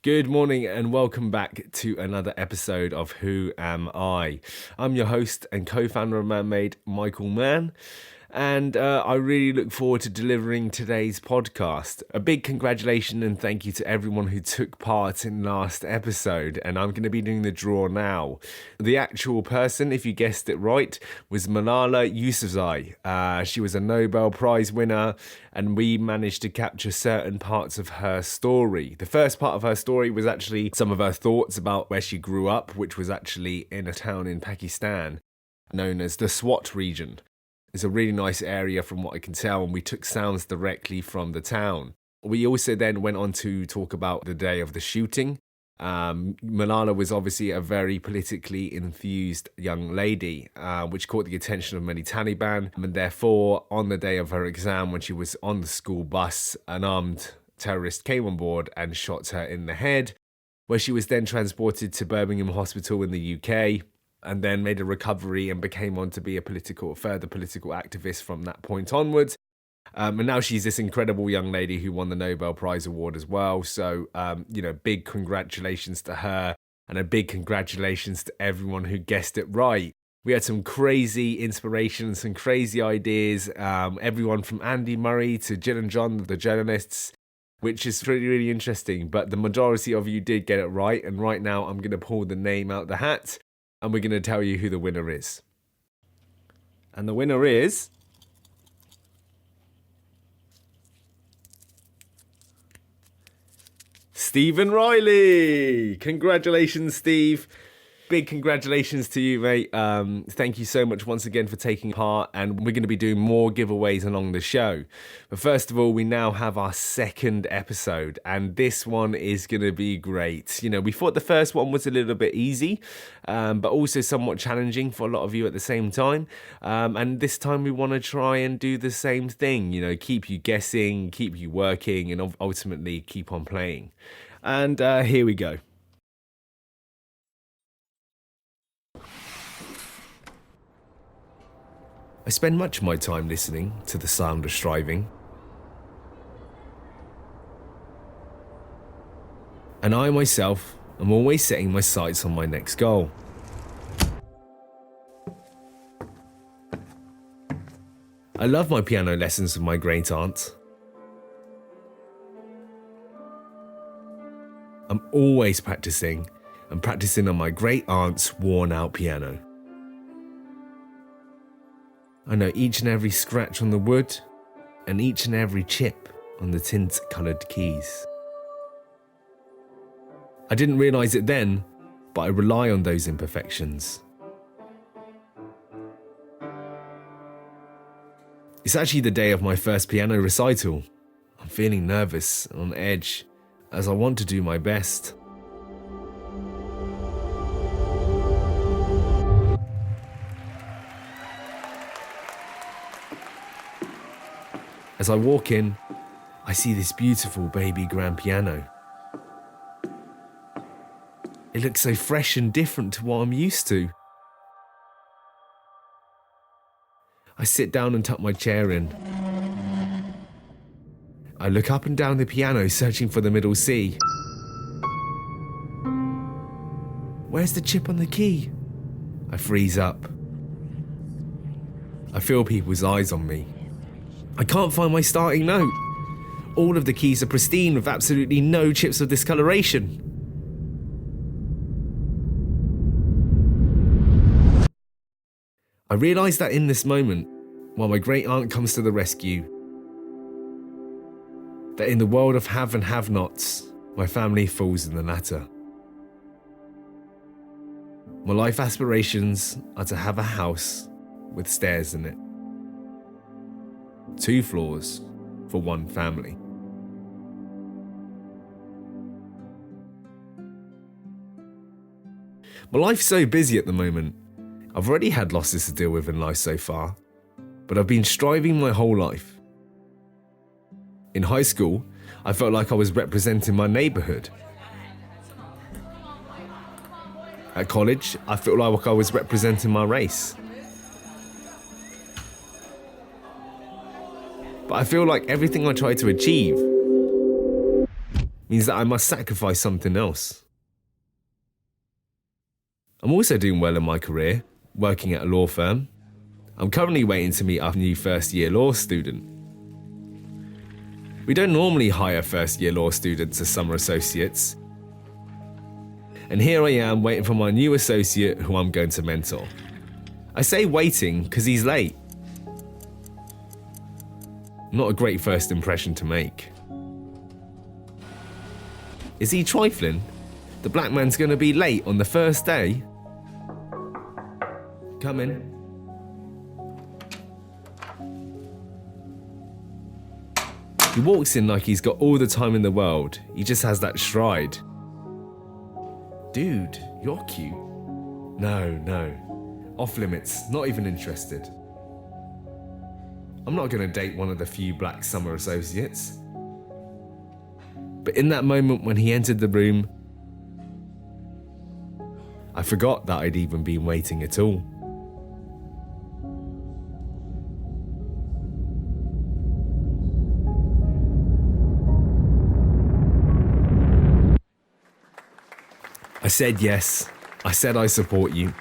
Good morning and welcome back to another episode of Who Am I? I'm your host and co-founder of ManMade, Michael Mann, and I really look forward to delivering today's podcast. A big congratulations and thank you to everyone who took part in last episode, and I'm going to be doing the draw now. The actual person, if you guessed it right, was Malala Yousafzai. She was a Nobel Prize winner, and we managed to capture certain parts of her story. The first part of her story was actually some of her thoughts about where she grew up, which was actually in a town in Pakistan known as the Swat region. It's a really nice area from what I can tell, and we took sounds directly from the town. We also then went on to talk about the day of the shooting. Malala was obviously a very politically enthused young lady, which caught the attention of many Taliban. And therefore, on the day of her exam, when she was on the school bus, an armed terrorist came on board and shot her in the head, where she was then transported to Birmingham Hospital in the UK, and then made a recovery and became on to be a further political activist from that point onwards. And now she's this incredible young lady who won the Nobel Prize Award as well. So, big congratulations to her, and a big congratulations to everyone who guessed it right. We had some crazy inspirations, some crazy ideas, everyone from Andy Murray to Jill and John, the journalists, which is really, really interesting. But the majority of you did get it right. And right now I'm going to pull the name out the hat, and we're going to tell you who the winner is. And the winner is Stephen Riley. Congratulations, Steve. Big congratulations to you, mate. Thank you so much once again for taking part, and we're going to be doing more giveaways along the show. But first of all, we now have our second episode, and this one is going to be great. We thought the first one was a little bit easy, but also somewhat challenging for a lot of you at the same time. And this time we want to try and do the same thing, keep you guessing, keep you working, and ultimately keep on playing. And here we go. I spend much of my time listening to the sound of striving. And I myself am always setting my sights on my next goal. I love my piano lessons with my great aunt. I'm always practicing on my great aunt's worn out piano. I know each and every scratch on the wood and each and every chip on the tint-coloured keys. I didn't realise it then, but I rely on those imperfections. It's actually the day of my first piano recital. I'm feeling nervous and on edge, as I want to do my best. As I walk in, I see this beautiful baby grand piano. It looks so fresh and different to what I'm used to. I sit down and tuck my chair in. I look up and down the piano, searching for the middle C. Where's the chip on the key? I freeze up. I feel people's eyes on me. I can't find my starting note. All of the keys are pristine with absolutely no chips of discoloration. I realise that in this moment, while my great aunt comes to the rescue, that in the world of have and have-nots, my family falls in the latter. My life aspirations are to have a house with stairs in it. 2 floors for 1 family. My life's so busy at the moment. I've already had losses to deal with in life so far, but I've been striving my whole life. In high school, I felt like I was representing my neighbourhood. At college, I felt like I was representing my race. But I feel like everything I tried to achieve means that I must sacrifice something else. I'm also doing well in my career, working at a law firm. I'm currently waiting to meet our new first-year law student. We don't normally hire first-year law students as summer associates. And here I am waiting for my new associate who I'm going to mentor. I say waiting because he's late. Not a great first impression to make. Is he trifling? The black man's going to be late on the first day? Come in. He walks in like he's got all the time in the world. He just has that stride. Dude, you're cute. No. Off limits. Not even interested. I'm not going to date one of the few black summer associates. But in that moment when he entered the room, I forgot that I'd even been waiting at all. I said yes. I said I support you.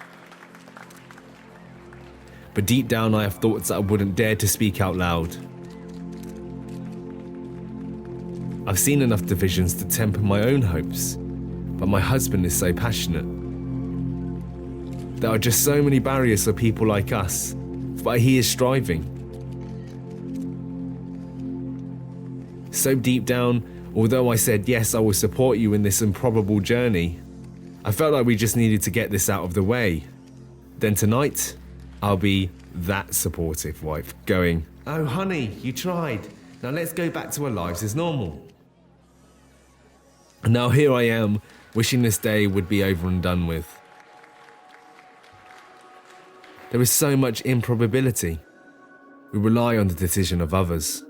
But deep down I have thoughts that I wouldn't dare to speak out loud. I've seen enough divisions to temper my own hopes, but my husband is so passionate. There are just so many barriers for people like us, but he is striving. So deep down, although I said yes, I will support you in this improbable journey, I felt like we just needed to get this out of the way. Then tonight, I'll be that supportive wife, going, "Oh honey, you tried. Now let's go back to our lives as normal." And now here I am, wishing this day would be over and done with. There is so much improbability. We rely on the decision of others.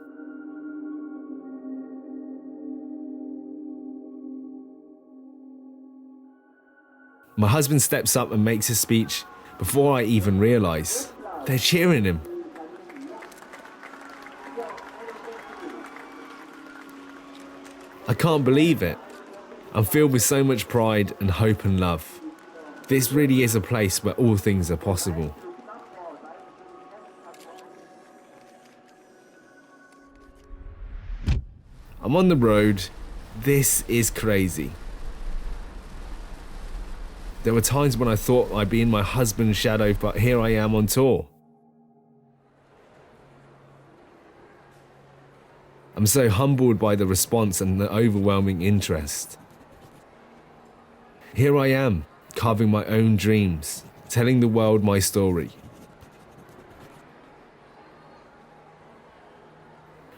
My husband steps up and makes his speech before I even realise. They're cheering him. I can't believe it. I'm filled with so much pride and hope and love. This really is a place where all things are possible. I'm on the road. This is crazy. There were times when I thought I'd be in my husband's shadow, but here I am on tour. I'm so humbled by the response and the overwhelming interest. Here I am, carving my own dreams, telling the world my story.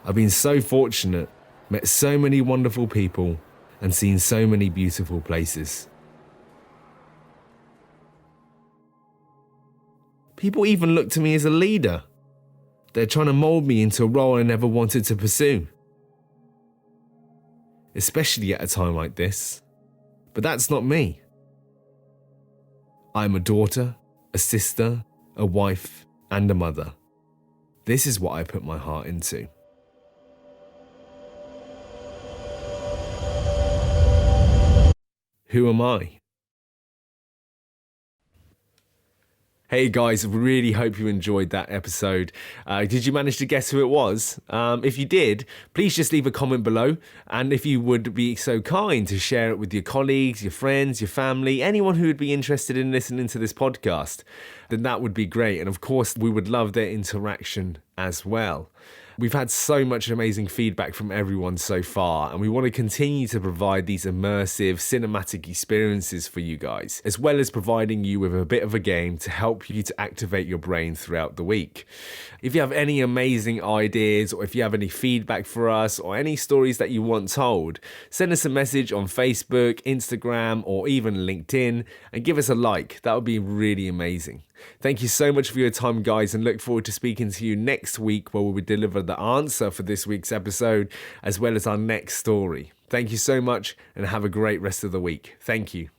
I've been so fortunate, met so many wonderful people, and seen so many beautiful places. People even look to me as a leader. They're trying to mold me into a role I never wanted to pursue. Especially at a time like this. But that's not me. I'm a daughter, a sister, a wife, and a mother. This is what I put my heart into. Who am I? Hey guys, really hope you enjoyed that episode. Did you manage to guess who it was? If you did, please just leave a comment below. And if you would be so kind to share it with your colleagues, your friends, your family, anyone who would be interested in listening to this podcast, then that would be great. And of course, we would love their interaction as well. We've had so much amazing feedback from everyone so far, and we want to continue to provide these immersive cinematic experiences for you guys, as well as providing you with a bit of a game to help you to activate your brain throughout the week. If you have any amazing ideas, or if you have any feedback for us, or any stories that you want told, send us a message on Facebook, Instagram, or even LinkedIn, and give us a like. That would be really amazing. Thank you so much for your time, guys, and look forward to speaking to you next week, where we will deliver the answer for this week's episode, as well as our next story. Thank you so much, and have a great rest of the week. Thank you.